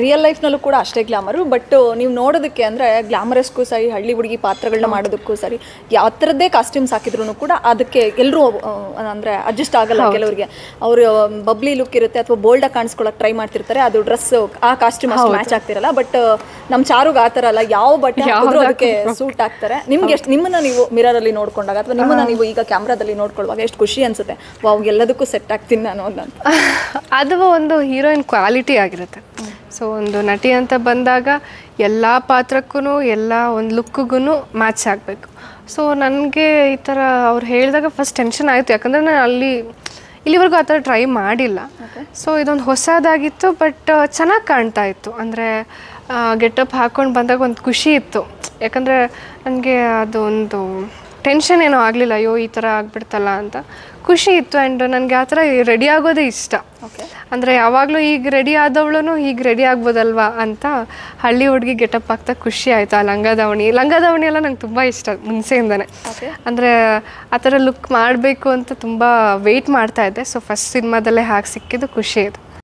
Real ಲೈಫ್ನಲ್ಲೂ ಕೂಡ ಅಷ್ಟೇ glamour. But ನೀವು ನೋಡೋದಕ್ಕೆ ಅಂದರೆ ಗ್ಲಾಮರಸ್ಗೂ ಸರಿ, ಹಳ್ಳಿ ಹುಡುಗಿ ಪಾತ್ರಗಳನ್ನ ಮಾಡೋದಕ್ಕೂ ಸರಿ, ಯಾವ ಥರದ್ದೇ ಕಾಸ್ಟ್ಯೂಮ್ಸ್ ಹಾಕಿದ್ರು ಕೂಡ ಅದಕ್ಕೆ ಎಲ್ಲರೂ ಅಂದರೆ ಅಡ್ಜಸ್ಟ್ ಆಗಲ್ಲ. ಕೆಲವರಿಗೆ ಅವರು ಬಬ್ಲಿ ಲುಕ್ ಇರುತ್ತೆ ಅಥವಾ ಬೋಲ್ಡಾಗಿ ಕಾಣಿಸ್ಕೊಳ್ಳೋಕೆ ಟ್ರೈ ಮಾಡ್ತಿರ್ತಾರೆ, ಅದು ಡ್ರೆಸ್ ಆ ಕಾಸ್ಟ್ಯೂಮ್ ಅಷ್ಟು ಮ್ಯಾಚ್ ಆಗ್ತಿರಲ್ಲ. ಬಟ್ ನಮ್ಮ ಚಾರುಗೆ ಆ ಥರ ಅಲ್ಲ, ಯಾವ ಬಟ್ಟೆ ಹಾಕಿದ್ರು ಅದಕ್ಕೆ ಸೂಟ್ ಆಗ್ತಾರೆ. ನಿಮ್ಗೆ ಎಷ್ಟು ನಿಮ್ಮನ್ನ ನೀವು ಮಿರರಲ್ಲಿ ನೋಡ್ಕೊಂಡಾಗ ಅಥವಾ ನಿಮ್ಮನ್ನ ನೀವು ಈಗ ಕ್ಯಾಮ್ರಾದಲ್ಲಿ ನೋಡ್ಕೊಳ್ಳುವಾಗ ಎಷ್ಟು ಖುಷಿ ಅನ್ಸುತ್ತೆ, ವಾವ್ ಎಲ್ಲದಕ್ಕೂ ಸೆಟ್ ಆಗ್ತೀನಿ ನಾನು ಅನ್ನೋದು? ಅದು ಒಂದು ಹೀರೋಯಿನ್ ಕ್ವಾಲಿಟಿ ಆಗಿರುತ್ತೆ. ಸೊ ಒಂದು ನಟಿ ಅಂತ ಬಂದಾಗ ಎಲ್ಲ ಪಾತ್ರಕ್ಕೂ ಎಲ್ಲ ಒಂದು ಲುಕ್ಕಿಗೂ ಮ್ಯಾಚ್ ಆಗಬೇಕು. ಸೊ ನನಗೆ ಈ ಥರ ಅವ್ರು ಹೇಳಿದಾಗ ಫಸ್ಟ್ ಟೆನ್ಷನ್ ಆಯಿತು, ಯಾಕಂದರೆ ನಾನು ಇಲ್ಲಿವರೆಗೂ ಆ ಥರ ಟ್ರೈ ಮಾಡಿಲ್ಲ. ಸೊ ಇದೊಂದು ಹೊಸದಾಗಿತ್ತು, ಬಟ್ ಚೆನ್ನಾಗಿ ಕಾಣ್ತಾ ಇತ್ತು. ಅಂದರೆ ಗೆಟಪ್ ಹಾಕ್ಕೊಂಡು ಬಂದಾಗ ಒಂದು ಖುಷಿ ಇತ್ತು, ಯಾಕಂದರೆ ನನಗೆ ಅದೊಂದು ಟೆನ್ಷನ್ ಏನೋ ಆಗಲಿಲ್ಲ, ಅಯ್ಯೋ ಈ ಥರ ಆಗ್ಬಿಡ್ತಲ್ಲ ಅಂತ ಖುಷಿ ಇತ್ತು. ಆ್ಯಂಡ್ ನನಗೆ ಆ ಥರ ರೆಡಿ ಆಗೋದೇ ಇಷ್ಟ. ಅಂದರೆ ಯಾವಾಗಲೂ ಈಗ ರೆಡಿ ಆದವಳು ಹೀಗೆ ರೆಡಿ ಆಗ್ಬೋದಲ್ವಾ ಅಂತ ಹಳ್ಳಿ ಹುಡುಗಿ ಗೆಟಪ್ ಆಗ್ತಾ ಖುಷಿ ಆಯಿತು. ಆ ಲಂಗ ದಾವಣಿ ಎಲ್ಲ ನಂಗೆ ತುಂಬ ಇಷ್ಟ ಮುಂಚೆಯಿಂದನೇ. ಅಂದರೆ ಆ ಥರ ಲುಕ್ ಮಾಡಬೇಕು ಅಂತ ತುಂಬ ವೆಯ್ಟ್ ಮಾಡ್ತಾಯಿದ್ದೆ. ಸೊ ಫಸ್ಟ್ ಸಿನಿಮಾದಲ್ಲೇ ಹಾಗೆ ಸಿಕ್ಕಿದ್ದು ಖುಷಿ ಇದೆ.